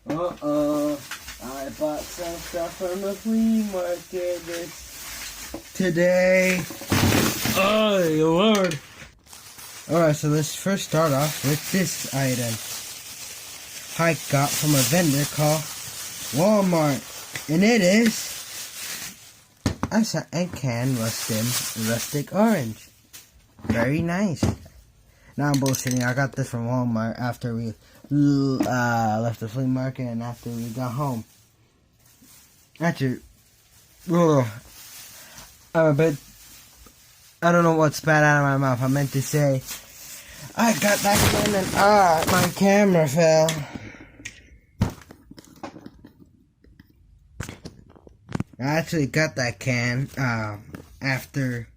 I bought some stuff from the flea market today. Oh, Lord. Alright, so let's first start off with this item I got from a vendor called Walmart. And it is a can rustic orange. Very nice. Now I'm bullshitting. I got this from Walmart after we left the flea market and after we got home. Actually, but I don't know what's spat out of my mouth. I meant to say, I got that can and my camera fell. I actually got that can after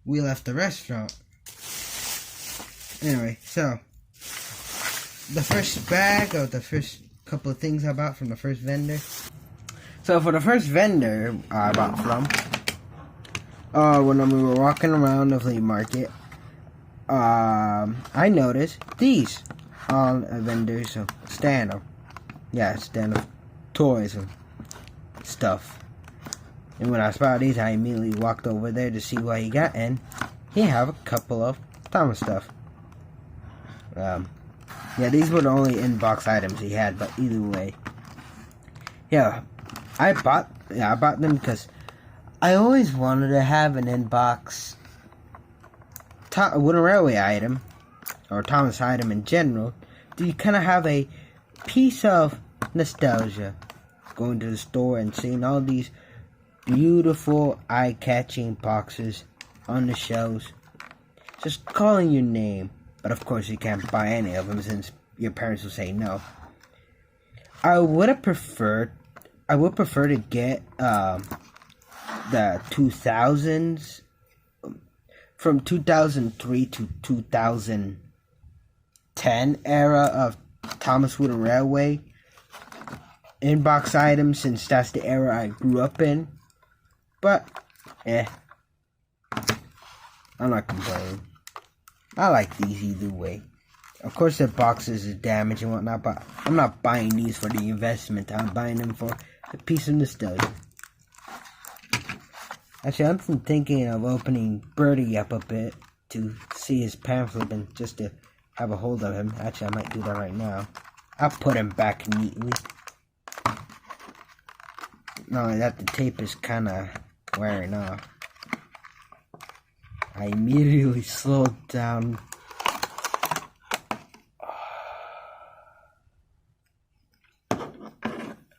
we left the restaurant. Anyway, so the first bag of the first couple of things I bought from the first vendor. So for the first vendor I bought from, when we were walking around the flea market, I noticed these on a vendor's stand of toys and stuff. And when I spotted these, I immediately walked over there to see what he got, and he have a couple of Thomas stuff. Yeah, these were the only in-box items he had, but either way. Yeah, I bought them because I always wanted to have an in-box Wooden Railway item, or Thomas item in general. Do you kind of have a piece of nostalgia going to the store and seeing all these beautiful, eye-catching boxes on the shelves, just calling your name. But of course you can't buy any of them since your parents will say no. I would prefer to get the 2000s, from 2003 to 2010 era of Thomas Wooden Railway inbox items, since that's the era I grew up in. But, I'm not complaining. I like these either way. Of course, the boxes is damaged and whatnot, but I'm not buying these for the investment. I'm buying them for a piece of nostalgia. Actually, I'm thinking of opening Birdie up a bit to see his pamphlet and just to have a hold of him. Actually, I might do that right now. I'll put him back neatly. Not only that, the tape is kind of wearing off. I immediately slowed down.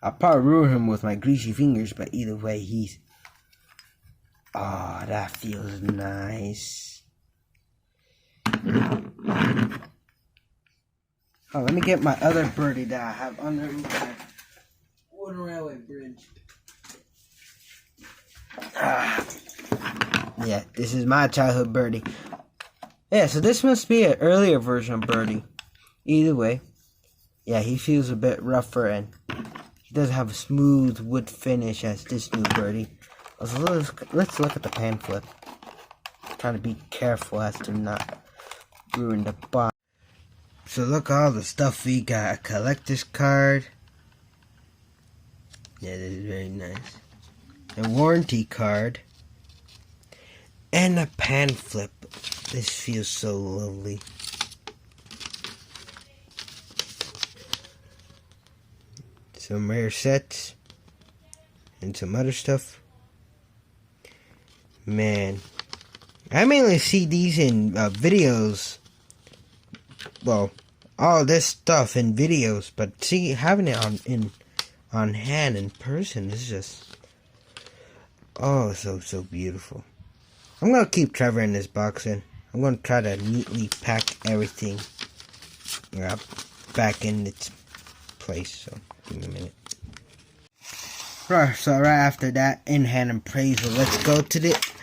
I'll probably ruin him with my greasy fingers, but either way, he's... Oh, that feels nice. Oh, let me get my other Birdie that I have under my Wooden Railway bridge. Yeah, this is my childhood Birdie. Yeah, so this must be an earlier version of Birdie. Either way, yeah, he feels a bit rougher and he doesn't have a smooth wood finish as this new Birdie. So let's look at the pamphlet. Trying to be careful as to not ruin the box. So look all the stuff we got. A collector's card. Yeah, this is very nice. A warranty card. And a pamphlet. This feels so lovely. Some rare sets. And some other stuff. Man, I mainly see these in videos. Well, all this stuff in videos, but having it on hand in person is just so beautiful. I'm gonna keep Trevor in this box, and I'm gonna try to neatly pack everything back in its place. So give me a minute. Right, so right after that in-hand appraisal, let's go to the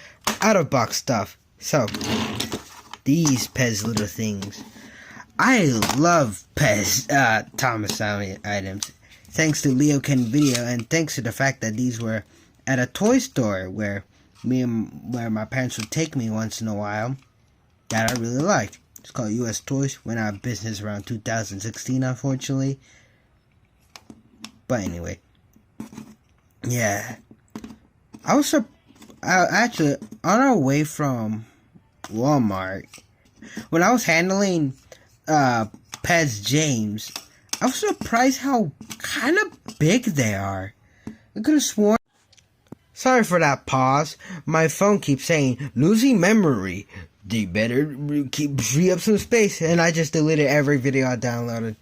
out-of-box stuff. So, these Pez little things. I love Pez Thomas items. Thanks to Leo Ken Video, and thanks to the fact that these were at a toy store where my parents would take me once in a while, that I really liked. It's called US Toys. Went out of business around 2016, unfortunately. But anyway, yeah. Actually, on our way from Walmart, when I was handling Pez James, I was surprised how kind of big they are. I could have sworn. Sorry for that pause. My phone keeps saying, losing memory. You better free up some space. And I just deleted every video I downloaded.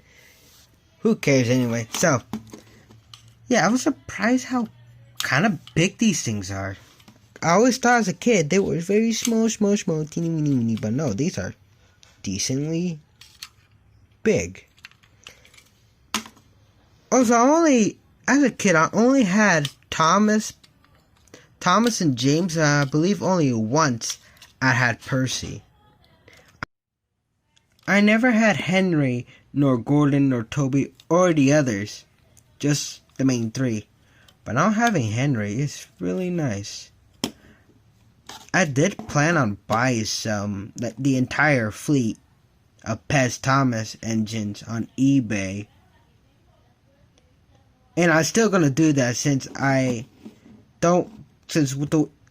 Who cares anyway? So, yeah, I was surprised how kind of big these things are. I always thought as a kid they were very small, teeny weeny, but no, these are decently big. Also, as a kid, I only had Thomas and James. I believe only once I had Percy. I never had Henry, nor Gordon, nor Toby, or the others. Just the main three. But now having Henry is really nice. I did plan on buying the entire fleet of Pez Thomas engines on eBay. And I'm still gonna do that since the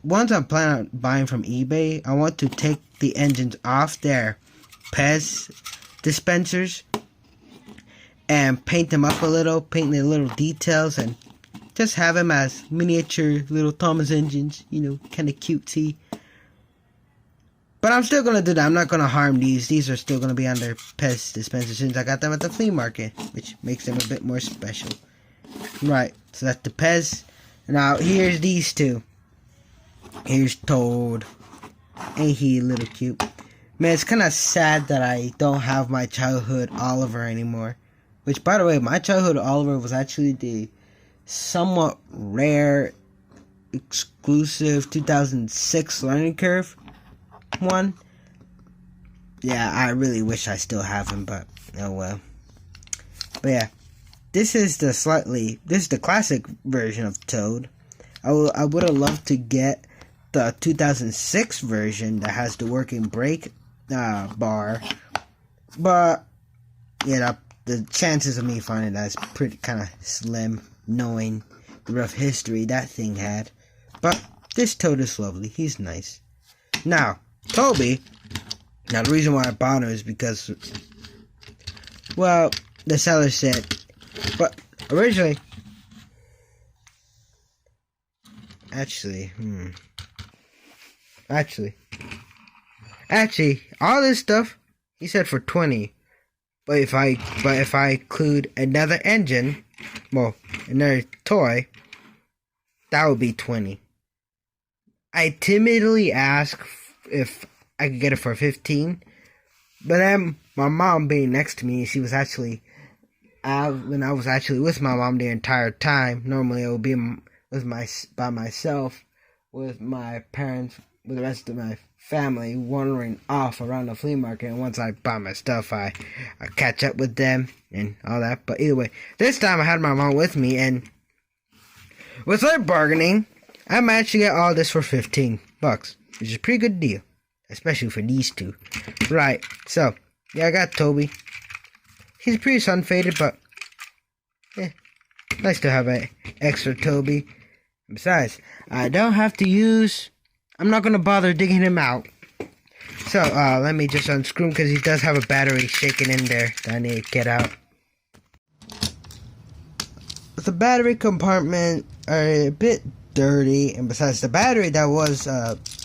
ones I'm planning on buying from eBay, I want to take the engines off their Pez dispensers and paint them up a little, paint the little details, and just have them as miniature little Thomas engines, kind of cutesy. But I'm still going to do that. I'm not going to harm these. These are still going to be on their Pez dispensers since I got them at the flea market, which makes them a bit more special. Right, so that's the Pez. Now, here's these two. Here's Toad. Ain't he a little cute? Man, it's kind of sad that I don't have my childhood Oliver anymore. Which, by the way, my childhood Oliver was actually the somewhat rare, exclusive 2006 Learning Curve one. Yeah, I really wish I still have him, but oh well. But yeah, this is the classic version of Toad. I would have loved to get the 2006 version that has the working brake bar, but yeah, the chances of me finding that is pretty kind of slim, knowing the rough history that thing had. But this Toad is lovely. He's nice. Now, Toby. Now, the reason why I bought him is because, well, the seller said, but originally, actually, all this stuff, he said for 20. But if I include another engine, well, another toy, that would be 20. I timidly asked if I could get it for 15, but then my mom being next to me, she was actually, when I was actually with my mom the entire time. Normally I would be by myself, with my parents, with the rest of my family, wandering off around the flea market, and once I buy my stuff, I catch up with them and all that. But either way, this time I had my mom with me, and with her bargaining, I managed to get all this for $15, which is a pretty good deal, especially for these two. Right, so, yeah, I got Toby. He's pretty sun-faded, but, yeah, nice to have an extra Toby. Besides, I don't have to I'm not going to bother digging him out. So, let me just unscrew him because he does have a battery shaking in there that I need to get out. The battery compartment are a bit dirty, and besides, the battery that was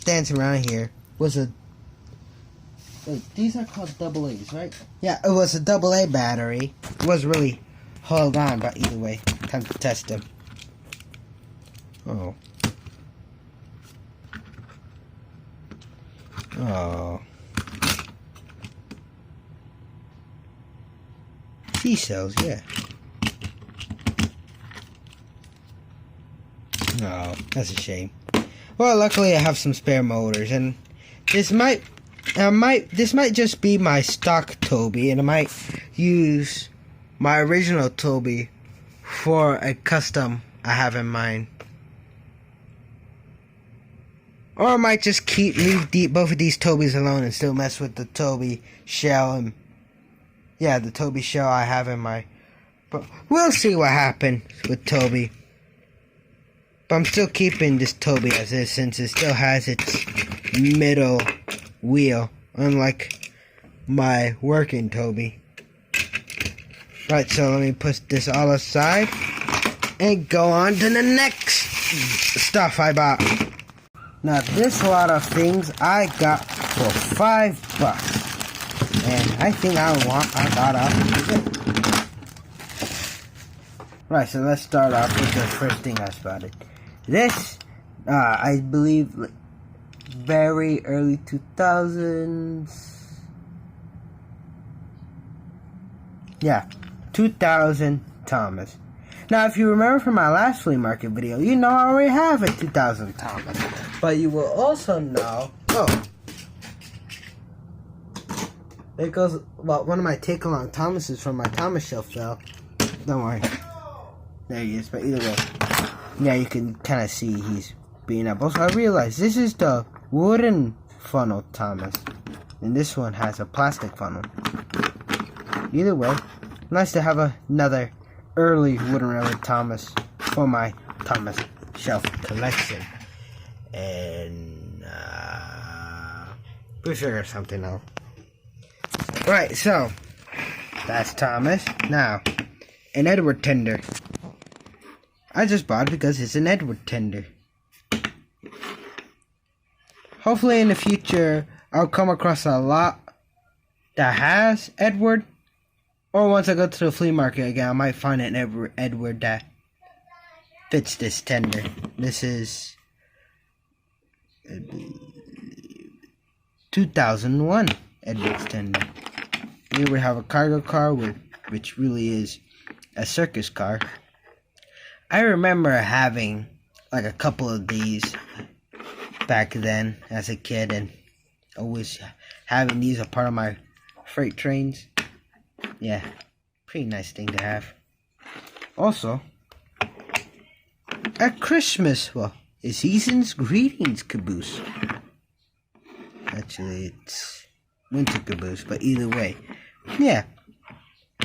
dancing around here was a... Wait, these are called AA's, right? Yeah, it was a AA battery. It was really held on, but either way, time to test them. Oh. Oh. T-cells, yeah. Oh, that's a shame. Well, luckily I have some spare motors, and this might just be my stock Toby, and I might use my original Toby for a custom I have in mind. Or I might just leave both of these Tobys alone and still mess with the Toby shell, and yeah, the Toby shell I have in my But we'll see what happens with Toby. But I'm still keeping this Toby as is since it still has its middle wheel, unlike my working Toby. Right, so let me put this all aside and go on to the next stuff I bought. Now this lot of things I got for $5. And I think I got off it. Right, so let's start off with the first thing I spotted. This, I believe, very early 2000s. Yeah, 2000 Thomas. Now, if you remember from my last flea market video, you know I already have a 2000 Thomas. But you will also know, there goes, well, one of my take-along Thomases from my Thomas shelf fell. Don't worry. There he is, but either way. Yeah, you can kind of see he's being up. Also, I realized this is the wooden funnel Thomas. And this one has a plastic funnel. Either way, nice to have another early wooden railway Thomas for my Thomas shelf collection. And, we'll figure something out. Right, so, that's Thomas. Now, an Edward Tender. I just bought it because it's an Edward Tender. Hopefully in the future, I'll come across a lot that has Edward. Or once I go to the flea market again, I might find an Edward that fits this tender. This is 2001 Edward's tender. Here we have a cargo car, which really is a circus car. I remember having like a couple of these back then as a kid, and always having these a part of my freight trains. Yeah, pretty nice thing to have. Also, a Christmas, well, a season's greetings caboose. Actually, it's winter caboose, but either way, yeah.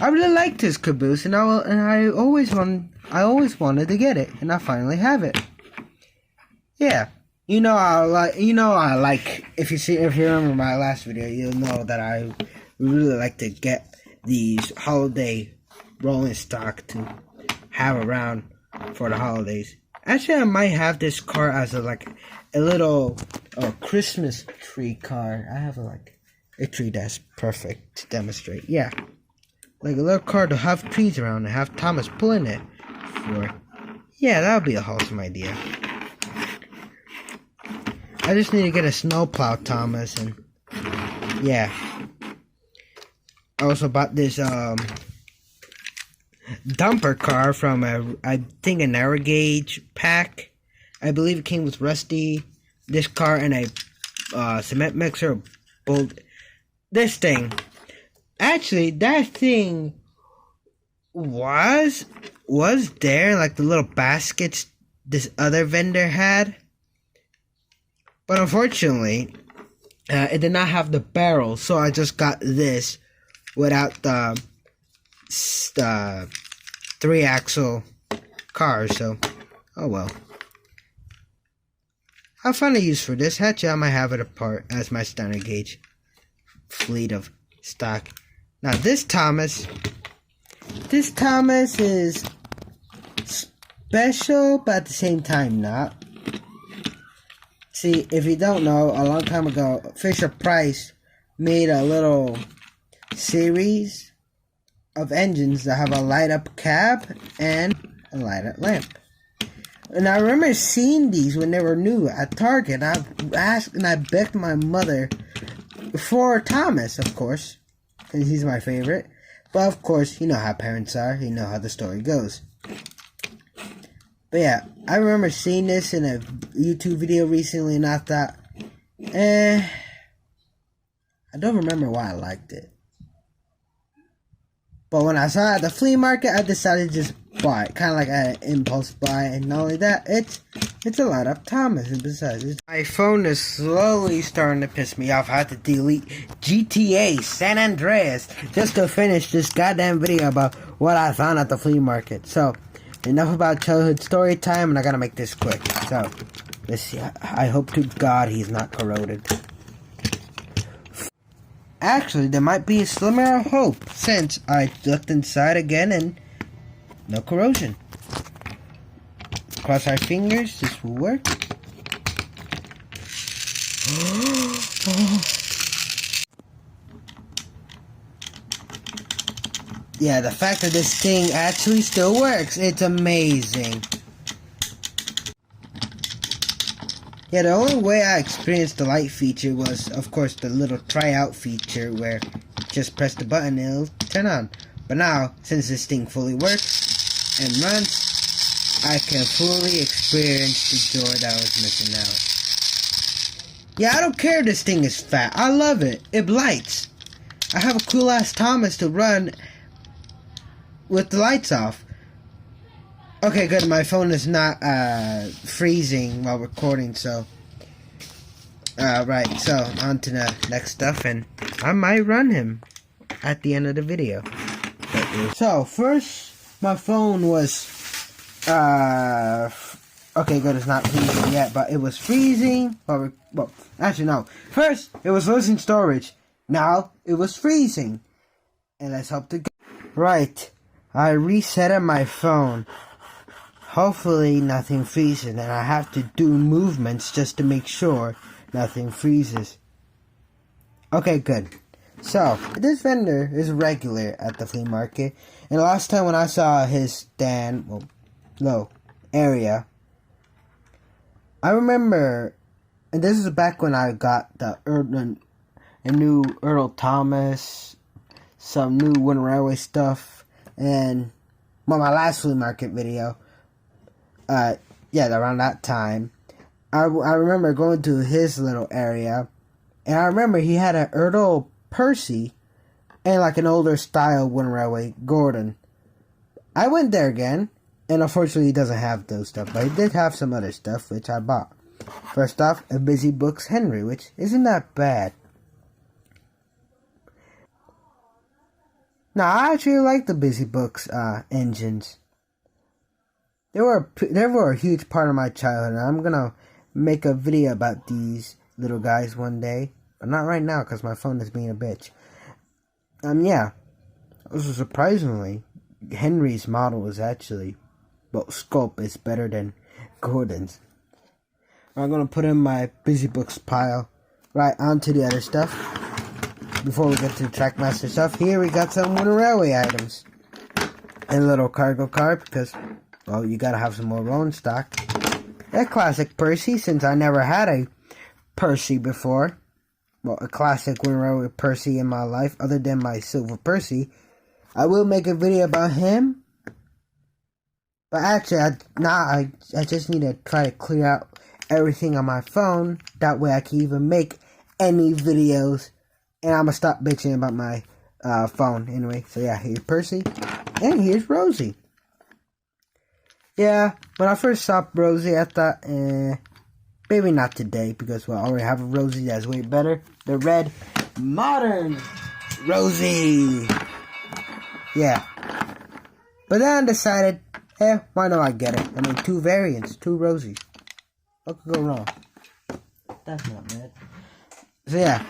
I really liked this caboose, and I always wanted to get it, and I finally have it. Yeah, I like. If you remember my last video, you'll know that I really like to get these holiday rolling stock to have around for the holidays. Actually, I might have this car as a little Christmas tree car. I have a tree that's perfect to demonstrate. Yeah. Like a little car to have trees around and have Thomas pulling it for. Yeah, that would be a wholesome idea. I just need to get a snowplow Thomas, and yeah. I also bought this dumper car from I think a narrow gauge pack. I believe it came with Rusty, this car, and a cement mixer. This thing. Actually, that thing was there, like the little baskets this other vendor had. But unfortunately, it did not have the barrel, so I just got this without the 3-axle car, so, oh well. I'll find a use for this. Actually, I might have it apart as my standard gauge fleet of stock. Now this Thomas is special, but at the same time not. See, if you don't know, a long time ago, Fisher-Price made a little series of engines that have a light-up cab and a light-up lamp. And I remember seeing these when they were new at Target. I asked and I begged my mother for Thomas, of course, because he's my favorite. But of course, you know how parents are. You know how the story goes. But yeah, I remember seeing this in a YouTube video recently, and I thought, I don't remember why I liked it. But when I saw it at the flea market, I decided to just buy it. Kind of like an impulse buy. And not only that, it's a lot of Thomas. And besides, my phone is slowly starting to piss me off. I have to delete GTA San Andreas just to finish this goddamn video about what I found at the flea market. So, enough about childhood story time, and I gotta make this quick. So, let's see. I hope to God he's not corroded. Actually, there might be a slimmer of hope, since I looked inside again and no corrosion. Cross our fingers, this will work. Yeah, the fact that this thing actually still works, it's amazing. Yeah, the only way I experienced the light feature was, of course, the little tryout feature where just press the button and it'll turn on. But now, since this thing fully works and runs, I can fully experience the joy that I was missing out. Yeah, I don't care if this thing is fat. I love it. It lights. I have a cool ass Thomas to run with the lights off. Okay, good. My phone is not freezing while recording, so right. So on to the next stuff, and I might run him at the end of the video. So first, my phone was okay, good. It's not freezing yet, but it was freezing. Well, actually no. First, it was losing storage. Now it was freezing, and let's hope to. Right, I resetted my phone. Hopefully nothing freezes, and I have to do movements just to make sure nothing freezes. Okay, good. So, this vendor is regular at the flea market, and the last time when I saw his stand, area, I remember, and this is back when I got a new Earl Thomas, some new Wooden Railway stuff, and my last flea market video. Yeah, around that time, I remember going to his little area, and I remember he had an Earl Percy and like an older style Wooden Railway Gordon. I went there again, and unfortunately he doesn't have those stuff, but he did have some other stuff which I bought. First off, a Busy Books Henry, which isn't that bad. Now, I actually like the Busy Books engines. They were a huge part of my childhood, and I'm gonna make a video about these little guys one day, but not right now because my phone is being a bitch. Yeah, also surprisingly, Henry's model is actually, sculpt is better than Gordon's. I'm gonna put in my Busy Books pile. Right, on to the other stuff. Before we get to the Trackmaster stuff, here we got some Wooden Railway items. And a little cargo car, because, well, you gotta have some more rolling stock. A classic Percy, since I never had a Percy before. Well, a classic Wooden Railway Percy in my life, other than my Silver Percy. I will make a video about him. But actually, I just need to try to clear out everything on my phone. That way I can even make any videos. And I'm gonna stop bitching about my phone anyway. So yeah, here's Percy. And here's Rosie. Yeah, when I first saw Rosie, I thought, maybe not today. Because, well, I already have a Rosie that's way better. The red, modern Rosie. Yeah. But then I decided, why don't I get it? I mean, 2 variants, 2 Rosies. What could go wrong? That's not bad. So yeah.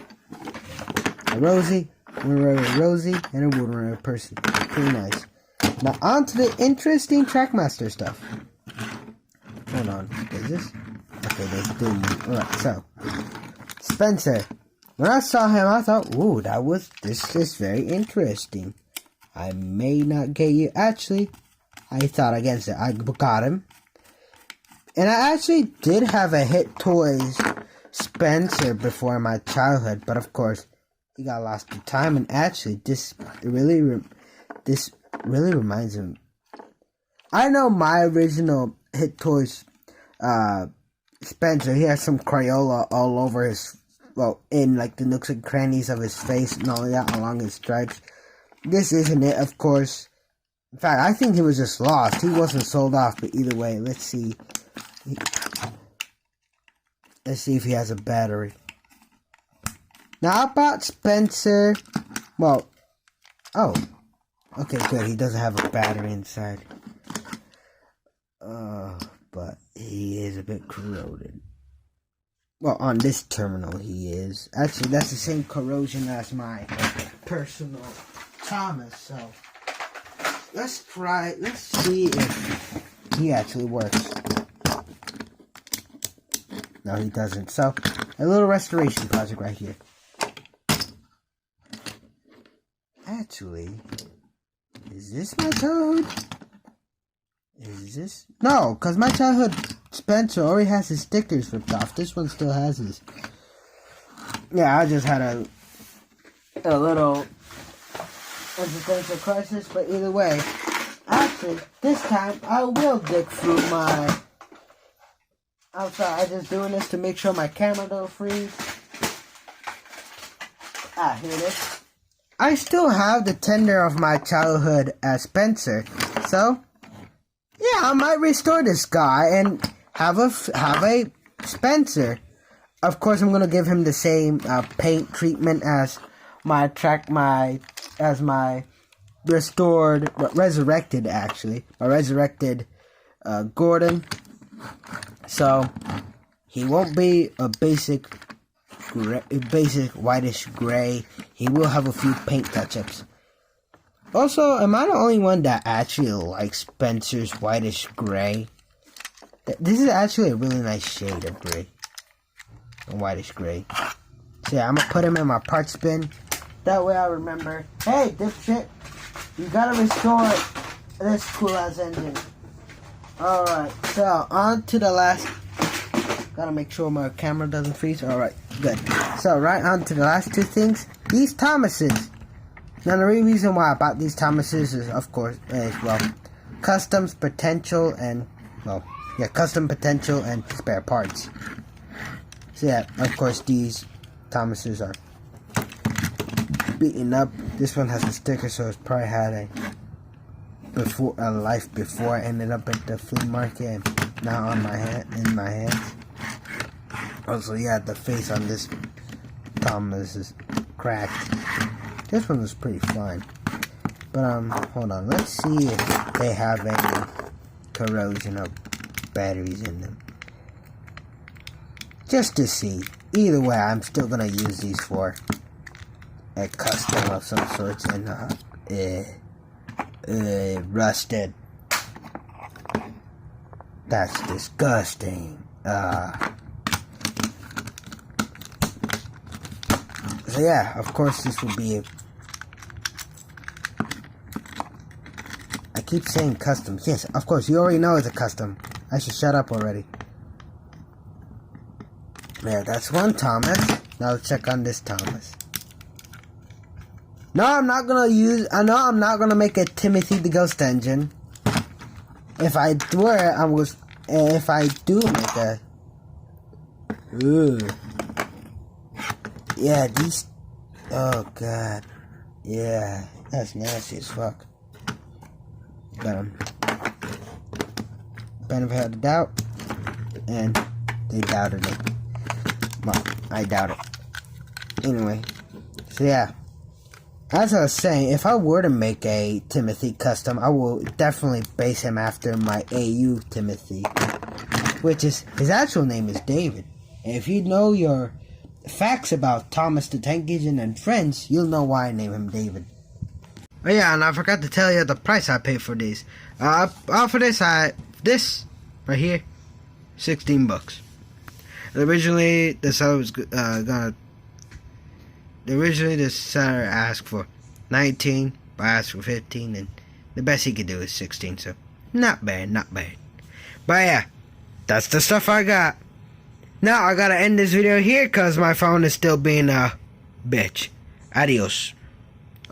A Rosie, Rosie, and a Wooden Railway Percy. Pretty nice. Now on to the interesting Trackmaster stuff. Hold on, is this? Okay, they didn't. Alright, so Spencer. When I saw him, I thought, ooh, this is very interesting. I may not get you. Actually, I thought against it. I got him. And I actually did have a Hit Toys Spencer before in my childhood, but of course, he got lost to time. And actually, this really reminds him. I know my original Hit Toys Spencer. He has some Crayola all over his, in like the nooks and crannies of his face and all that along his stripes. This isn't it, of course. In fact, I think he was just lost. He wasn't sold off, but either way, let's see. Let's see if he has a battery. Now, about Spencer. Well, oh. Okay, good. He doesn't have a battery inside. But he is a bit corroded. Well, on this terminal he is. Actually, that's the same corrosion as my personal Thomas, so let's see if he actually works. No, he doesn't. So, a little restoration project right here. Actually, is this my childhood? Is this? No, because my childhood Spencer already has his stickers ripped off. This one still has his. Yeah, I just had a little existential crisis, but either way, actually, this time I will dig through my. I'm sorry, I'm just doing this to make sure my camera don't freeze. Ah, here it is. I still have the tender of my childhood as Spencer, so yeah, I might restore this guy and have a Spencer. Of course, I'm gonna give him the same paint treatment as my resurrected Gordon. So he won't be a basic whitish gray. He will have a few paint touch-ups. Also, am I the only one that actually likes Spencer's whitish gray? This is actually a really nice shade of gray. A whitish gray. So yeah, I'm gonna put him in my parts bin. That way I remember, hey, dipshit, you gotta restore this cool-ass engine. Alright, so on to the last. Gotta make sure my camera doesn't freeze. Alright, good. So right on to the last two things. These Thomases. Now the real reason why I bought these Thomases is, of course, custom potential and spare parts. So yeah, of course these Thomases are beaten up. This one has a sticker, so it's probably had a life before I ended up at the flea market and now in my hands. Also, yeah, the face on this Thomas is cracked. This one was pretty fine. But hold on, let's see if they have any corrosion of batteries in them. Just to see. Either way, I'm still gonna use these for a custom of some sorts and rusted. That's disgusting. So yeah, of course this will be I keep saying custom. Yes, of course, you already know it's a custom. I should shut up already. Yeah, that's one Thomas. Now let's check on this Thomas. No, I'm not gonna make a Timothy the Ghost engine. If I do make a yeah, these oh god. Yeah, that's nasty as fuck. Got him. Benefit of the doubt. And they doubted it. Well, I doubt it. Anyway. So yeah. As I was saying, if I were to make a Timothy custom, I will definitely base him after my AU Timothy. Which is, his actual name is David. And if you know your facts about Thomas the Tank Engine and friends, you'll know why I named him David. Oh yeah, and I forgot to tell you the price I paid for these. For this right here, $16. Originally, the seller was originally the seller asked for 19, but I asked for 15, and the best he could do is 16. So not bad, not bad. But yeah, that's the stuff I got. Now I gotta end this video here because my phone is still being a bitch. Adios.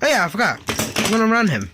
Oh yeah, I forgot. I'm gonna run him.